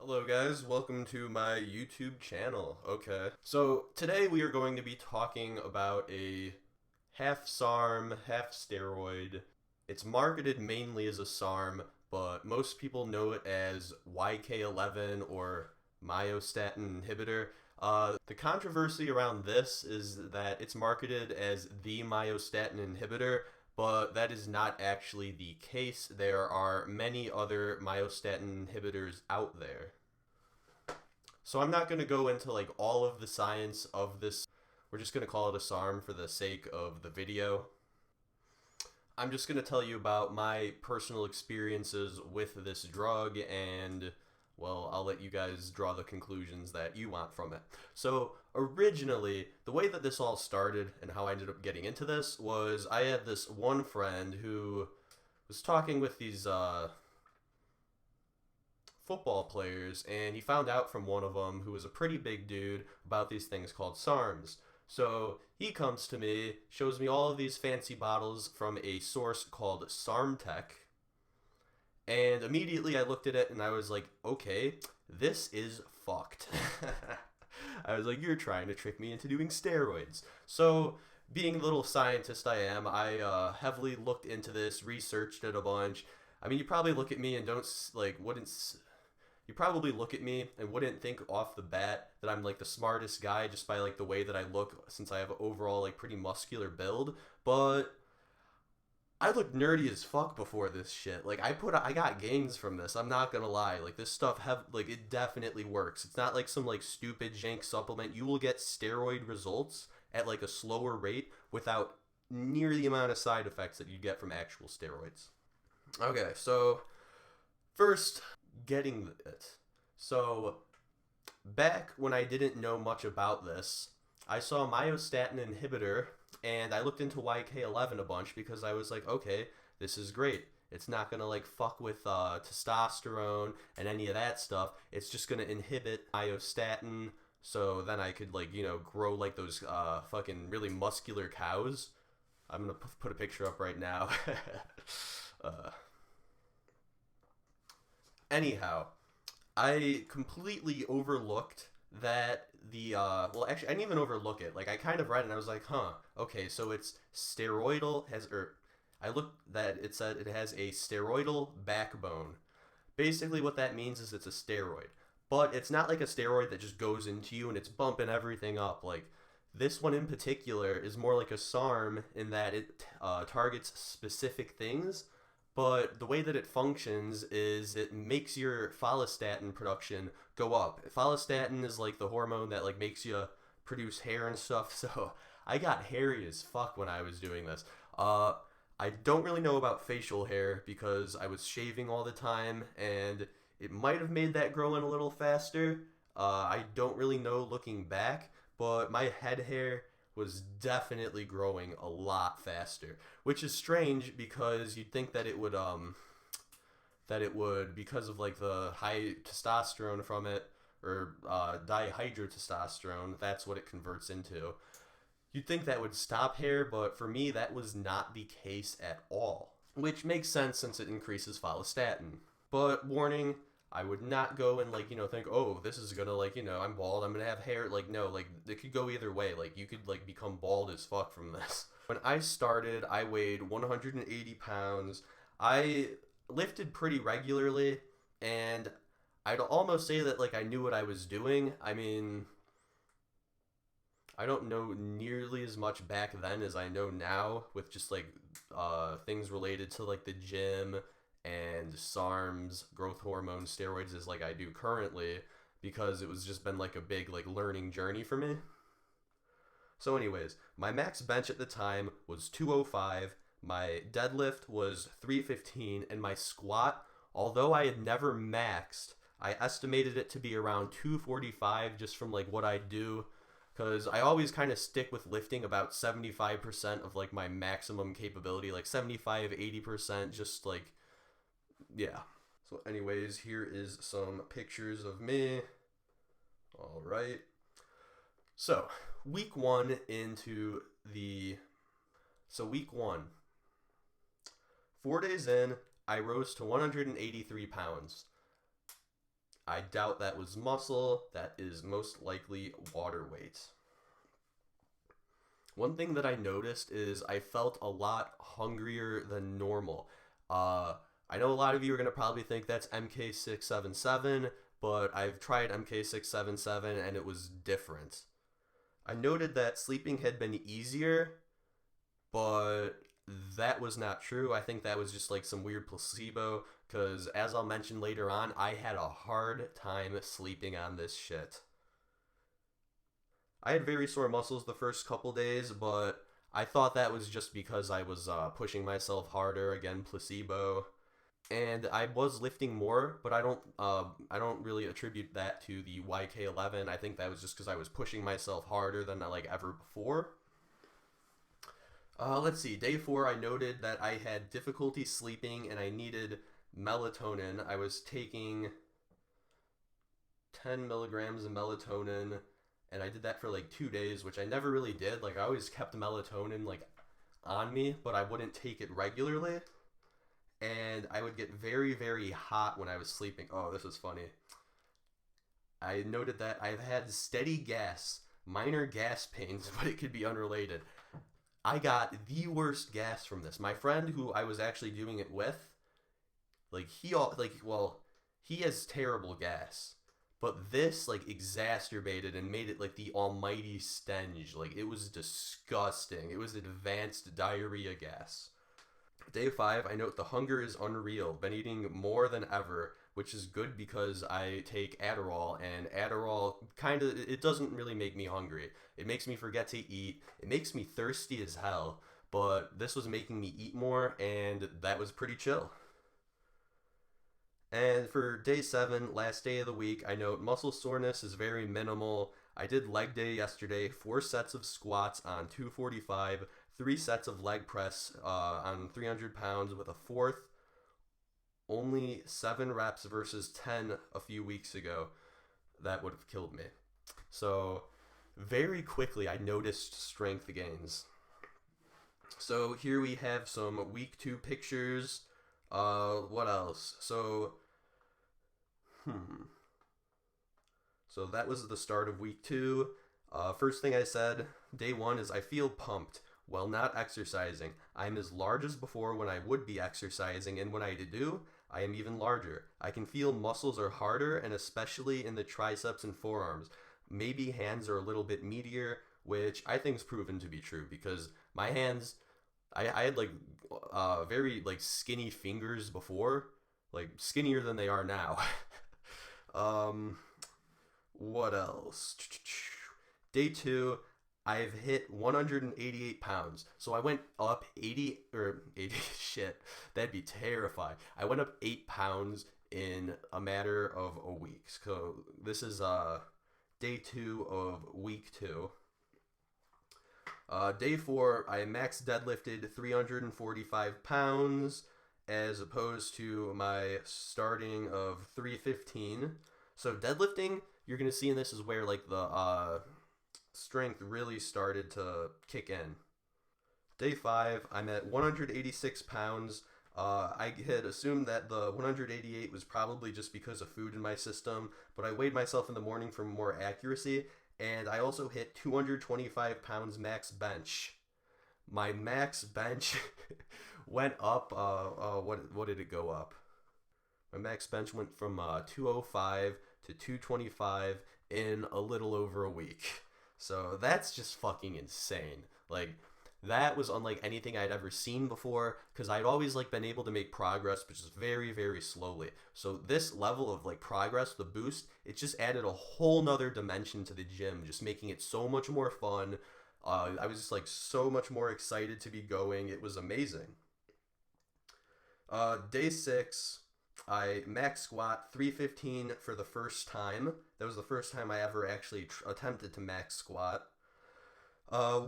Hello guys, welcome to my YouTube channel. Okay, so today we are going to be talking about a half SARM, half steroid. It's marketed mainly as a SARM, but most people know it as YK11 or myostatin inhibitor. The controversy around this is that it's marketed as the myostatin inhibitor, but that is not actually the case. There are many other myostatin inhibitors out there. So I'm not going to go into like all of the science of this. We're just going to call it a SARM for the sake of the video. I'm just going to tell you about my personal experiences with this drug and, well, I'll let you guys draw the conclusions that you want from it. So originally, the way that this all started and how I ended up getting into this was I had this one friend who was talking with these football players, and he found out from one of them, who was a pretty big dude, about these things called SARMs. So he comes to me, shows me all of these fancy bottles from a source called SARM Tech, and immediately I looked at it and I was like, okay, this is fucked. I was like, you're trying to trick me into doing steroids. So being the little scientist I am, I heavily looked into this, researched it a bunch. I mean, you probably look at me and you probably look at me and wouldn't think off the bat that I'm like the smartest guy just by like the way that I look, since I have an overall like pretty muscular build, but I look nerdy as fuck before this shit. Like I got gains from this. I'm not gonna lie. Like this stuff it definitely works. It's not like some like stupid jank supplement. You will get steroid results at like a slower rate without near the amount of side effects that you get from actual steroids. Okay, so first, getting it. So back when I didn't know much about this, I saw myostatin inhibitor and I looked into YK11 a bunch because I was like, okay, this is great. It's not gonna like fuck with testosterone and any of that stuff. It's just gonna inhibit myostatin, so then I could like, grow like those fucking really muscular cows. I'm gonna put a picture up right now. Anyhow, I completely overlooked that well, actually, I didn't even overlook it. Like, I kind of read it and I was like, huh, okay, so it's steroidal, I looked that it said it has a steroidal backbone. Basically, what that means is it's a steroid. But it's not like a steroid that just goes into you and it's bumping everything up. Like, this one in particular is more like a SARM in that it targets specific things, but the way that it functions is it makes your follistatin production go up. Follistatin is like the hormone that like makes you produce hair and stuff. So I got hairy as fuck when I was doing this. I don't really know about facial hair because I was shaving all the time, and it might have made that grow in a little faster. I don't really know looking back, but my head hair was definitely growing a lot faster, which is strange because you'd think that it would because of like the high testosterone from it, or dihydrotestosterone, that's what it converts into. You'd think that would stop hair, but for me that was not the case at all, which makes sense since it increases follistatin. But warning, I would not go and like, think, oh, this is gonna like, I'm bald, I'm gonna have hair. Like, no, like it could go either way. Like you could like become bald as fuck from this. When I started, I weighed 180 pounds. I lifted pretty regularly, and I'd almost say that like I knew what I was doing. I mean, I don't know nearly as much back then as I know now with just like things related to like the gym and SARMs, growth hormone, steroids, as like I do currently, because it was just been like a big like learning journey for me. So anyways, my max bench at the time was 205, my deadlift was 315, and my squat, although I had never maxed, I estimated it to be around 245 just from like what I do, because I always kind of stick with lifting about 75% of like my maximum capability, like 75-80%, just like, yeah. So anyways, here is some pictures of me. All right. So week one, 4 days in, I rose to 183 pounds. I doubt that was muscle. That is most likely water weight. One thing that I noticed is I felt a lot hungrier than normal. I know a lot of you are going to probably think that's MK677, but I've tried MK677 and it was different. I noted that sleeping had been easier, but that was not true. I think that was just like some weird placebo, because as I'll mention later on, I had a hard time sleeping on this shit. I had very sore muscles the first couple days, but I thought that was just because I was pushing myself harder. Again, placebo. And I was lifting more, but I don't really attribute that to the YK11. I think that was just because I was pushing myself harder than like ever before. Let's see. Day 4, I noted that I had difficulty sleeping and I needed melatonin. I was taking 10 milligrams of melatonin, and I did that for like 2 days, which I never really did. Like, I always kept melatonin like on me, but I wouldn't take it regularly. And I would get very, very hot when I was sleeping. Oh, this is funny. I noted that I've had steady gas, minor gas pains, but it could be unrelated. I got the worst gas from this. My friend who I was actually doing it with, he has terrible gas. But this like exacerbated and made it like the almighty stench. Like, it was disgusting. It was advanced diarrhea gas. Day 5, I note the hunger is unreal. Been eating more than ever, which is good because I take Adderall, and Adderall it doesn't really make me hungry. It makes me forget to eat. It makes me thirsty as hell, but this was making me eat more, and that was pretty chill. And for day 7, last day of the week, I note muscle soreness is very minimal. I did leg day yesterday, 4 sets of squats on 245, 3 sets of leg press on 300 pounds with a fourth, only 7 reps versus 10 a few weeks ago. That would have killed me. So very quickly I noticed strength gains. So here we have some week 2 pictures. What else? So that was the start of week 2. First thing I said, day 1 is I feel pumped. While not exercising, I'm as large as before when I would be exercising, and when I do, I am even larger. I can feel muscles are harder, and especially in the triceps and forearms. Maybe hands are a little bit meatier, which I think is proven to be true, because my hands, I had like very like skinny fingers before, like skinnier than they are now. What else? Day 2, I've hit 188 pounds. So I went up 80 shit. That'd be terrifying. I went up 8 pounds in a matter of a week. So this is day 2 of week 2. Day 4, I max deadlifted 345 pounds as opposed to my starting of 315. So deadlifting, you're going to see in this is where like the strength really started to kick in. Day 5, I'm at 186 pounds. I had assumed that the 188 was probably just because of food in my system, but I weighed myself in the morning for more accuracy, and I also hit 225 pounds max bench. My max bench went up, what did it go up? My max bench went from 205 to 225 in a little over a week. So that's just fucking insane. Like, that was unlike anything I'd ever seen before, because I'd always like been able to make progress, but just very, very slowly. So this level of like progress, the boost, it just added a whole nother dimension to the gym, just making it so much more fun. I was just like so much more excited to be going. It was amazing. Day 6, I max squat 315 for the first time. That was the first time I ever actually attempted to max squat.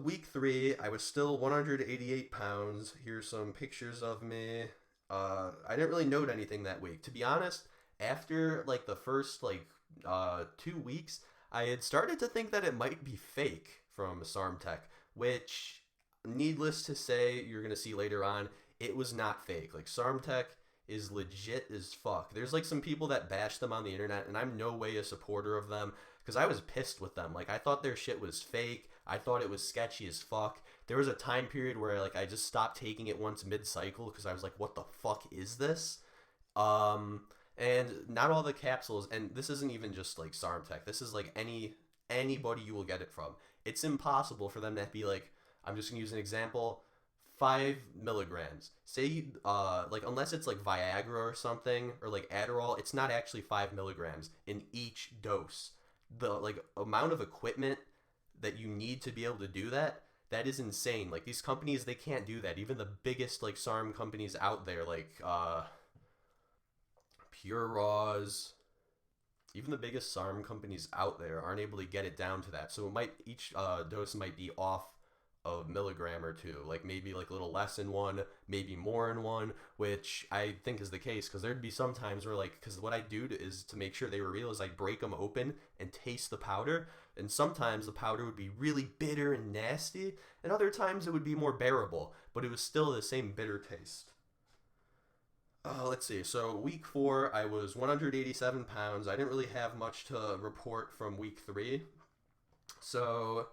Week 3, I was still 188 pounds. Here's some pictures of me. I didn't really note anything that week. To be honest, after like the first 2 weeks, I had started to think that it might be fake from Sarm Tech, which, needless to say, you're going to see later on, it was not fake. Like, Sarm Tech is legit as fuck. There's like some people that bash them on the internet, and I'm no way a supporter of them because I was pissed with them. Like, I thought their shit was fake. I thought it was sketchy as fuck. There was a time period where like I just stopped taking it once mid-cycle because I was like, what the fuck is this? And not all the capsules, and this isn't even just like SARM Tech. This is like anybody you will get it from. It's impossible for them to be like, I'm just gonna use an example, 5 milligrams. Say like unless it's like Viagra or something or like Adderall, it's not actually 5 milligrams in each dose. The like amount of equipment that you need to be able to do that, that is insane. Like these companies, they can't do that. Even the biggest like SARM companies out there, like Pure Raws, even the biggest SARM companies out there aren't able to get it down to that. So it might each dose might be off a milligram or two, like maybe like a little less in one, maybe more in one, which I think is the case because there'd be some times where like, because what I do is to make sure they were real is I break them open and taste the powder, and sometimes the powder would be really bitter and nasty, and other times it would be more bearable, but it was still the same bitter taste. Let's see. So week 4, I was 187 pounds. I didn't really have much to report from week 3. So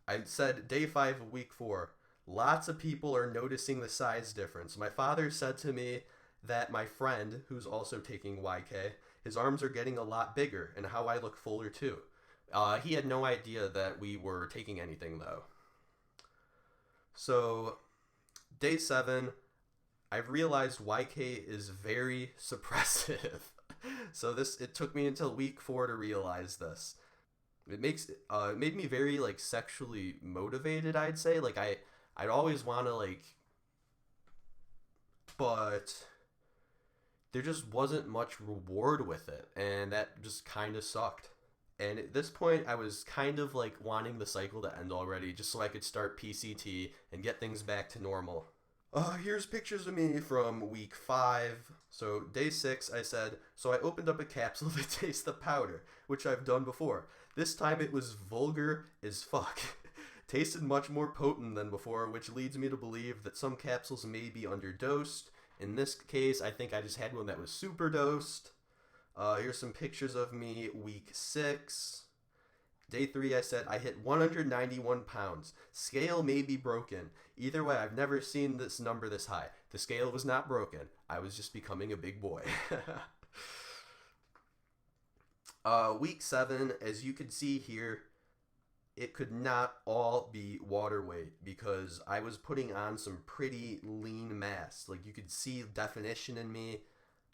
I said day 5 of week 4. Lots of people are noticing the size difference. My father said to me that my friend, who's also taking YK, his arms are getting a lot bigger and how I look fuller too. He had no idea that we were taking anything though. So day 7, I've realized YK is very suppressive. So it took me until week 4 to realize this. It made me very like sexually motivated, I'd say. Like I'd always want to like, but there just wasn't much reward with it, and that just kind of sucked. And at this point, I was kind of like wanting the cycle to end already, just so I could start PCT and get things back to normal. Here's pictures of me from week 5. So day 6, I said, so I opened up a capsule to taste the powder, which I've done before. This time it was vulgar as fuck. Tasted much more potent than before, which leads me to believe that some capsules may be underdosed. In this case, I think I just had one that was super dosed. Here's some pictures of me week 6. Day 3, I said I hit 191 pounds. Scale may be broken. Either way, I've never seen this number this high. The scale was not broken. I was just becoming a big boy. Week 7, as you can see here, it could not all be water weight because I was putting on some pretty lean mass. Like you could see definition in me.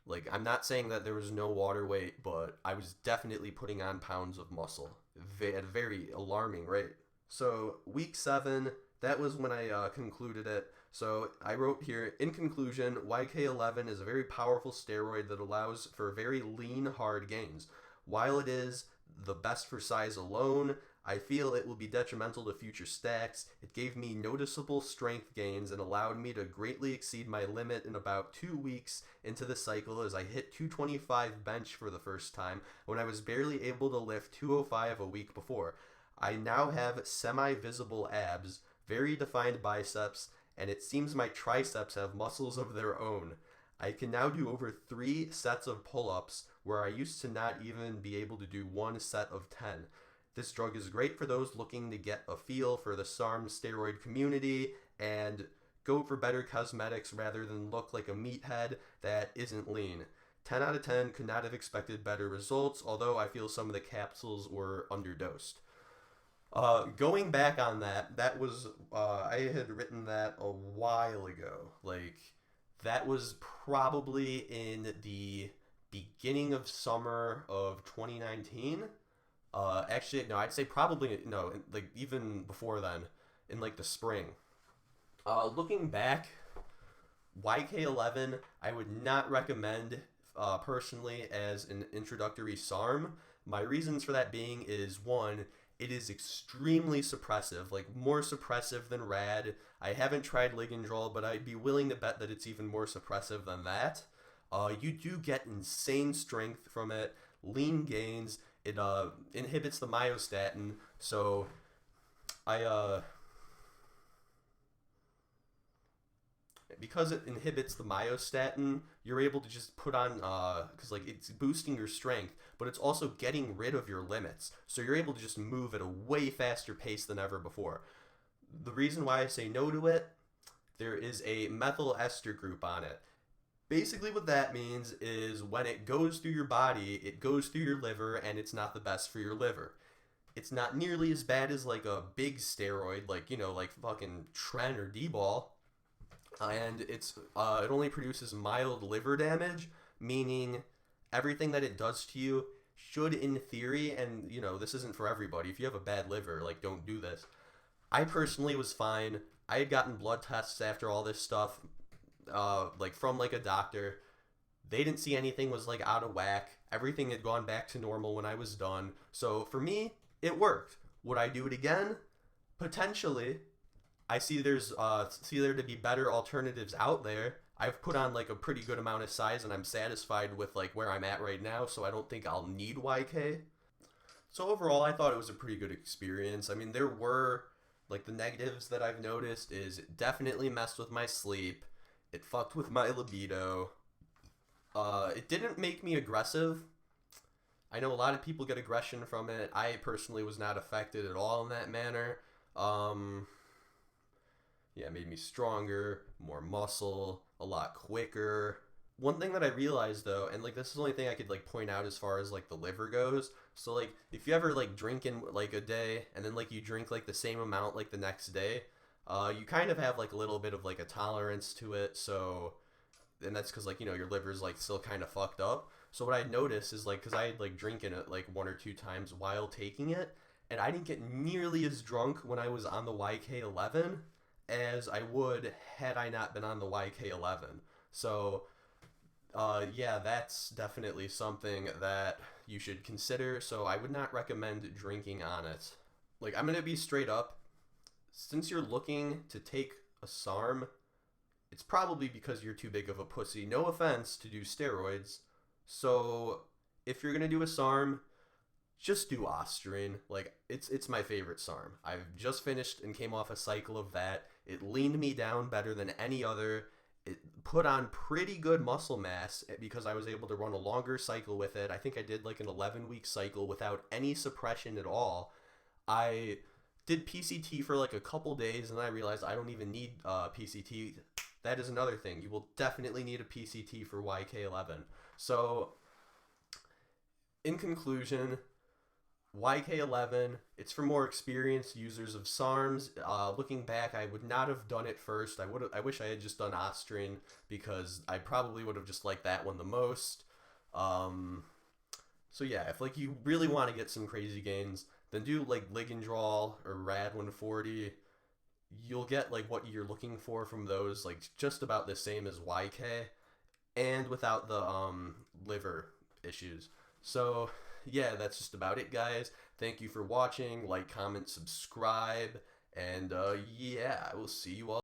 Like I'm not saying that there was no water weight, but I was definitely putting on pounds of muscle at a very alarming rate. So week 7, that was when I concluded it. So I wrote here, in conclusion, YK11 is a very powerful steroid that allows for very lean, hard gains. While it is the best for size alone, I feel it will be detrimental to future stacks. It gave me noticeable strength gains and allowed me to greatly exceed my limit in about 2 weeks into the cycle as I hit 225 bench for the first time when I was barely able to lift 205 a week before. I now have semi-visible abs, very defined biceps, and it seems my triceps have muscles of their own. I can now do over 3 sets of pull-ups where I used to not even be able to do 1 set of 10. This drug is great for those looking to get a feel for the SARM steroid community and go for better cosmetics rather than look like a meathead that isn't lean. 10 out of 10, could not have expected better results, although I feel some of the capsules were underdosed. Going back on that was, I had written that a while ago. Like, that was probably in the beginning of summer of 2019. Actually, no, I'd say probably, no, like, even before then, in, like, the spring. Looking back, YK11, I would not recommend, personally, as an introductory SARM. My reasons for that being is, 1, it is extremely suppressive, like, more suppressive than RAD. I haven't tried Ligandrol, but I'd be willing to bet that it's even more suppressive than that. You do get insane strength from it, lean gains. It inhibits the myostatin, so Because it inhibits the myostatin, you're able to just put on, because like it's boosting your strength, but it's also getting rid of your limits. So you're able to just move at a way faster pace than ever before. The reason why I say no to it, there is a methyl ester group on it. Basically what that means is when it goes through your body, it goes through your liver, and it's not the best for your liver. It's not nearly as bad as like a big steroid, like, you know, like fucking Tren or D-ball. And it only produces mild liver damage, meaning everything that it does to you should, in theory, and you know, this isn't for everybody. If you have a bad liver, like, don't do this. I personally was fine. I had gotten blood tests after all this stuff, like from like a doctor. They didn't see anything was like out of whack. Everything had gone back to normal when I was done. So for me, it worked. Would I do it again? Potentially. I see there to be better alternatives out there. I've put on like a pretty good amount of size, and I'm satisfied with like where I'm at right now, so I don't think I'll need YK. So overall, I thought it was a pretty good experience. I mean, there were like the negatives that I've noticed is it definitely messed with my sleep. It fucked with my libido. It didn't make me aggressive. I know a lot of people get aggression from it. I personally was not affected at all in that manner. Yeah, it made me stronger, more muscle, a lot quicker. One thing that I realized though, and like this is the only thing I could like point out as far as like the liver goes. So like if you ever like drink in like a day and then like you drink like the same amount like the next day, you kind of have like a little bit of like a tolerance to it. So, and that's because like, you know, your liver's like still kind of fucked up. So what I noticed is like, because I had like drinking it like 1 or 2 times while taking it, and I didn't get nearly as drunk when I was on the YK11 as I would had I not been on the YK11. So, yeah, that's definitely something that you should consider. So I would not recommend drinking on it. Like, I'm going to be straight up. Since you're looking to take a SARM, it's probably because you're too big of a pussy. No offense to do steroids. So if you're going to do a SARM, just do Ostarine. Like, it's my favorite SARM. I've just finished and came off a cycle of that. It leaned me down better than any other. It put on pretty good muscle mass because I was able to run a longer cycle with it. I think I did like an 11-week cycle without any suppression at all. I did PCT for like a couple days, and then I realized I don't even need PCT. That is another thing. You will definitely need a PCT for YK11. So, in conclusion, YK11, it's for more experienced users of SARMs. Looking back, I would not have done it first. I wish I had just done Ostarine because I probably would have just liked that one the most. So yeah, if like you really want to get some crazy gains, then do like Ligandrol or Rad 140. You'll get like what you're looking for from those, like just about the same as YK, and without the liver issues. So yeah, that's just about it, guys. Thank you for watching. Like, comment, subscribe, and yeah, I will see you all.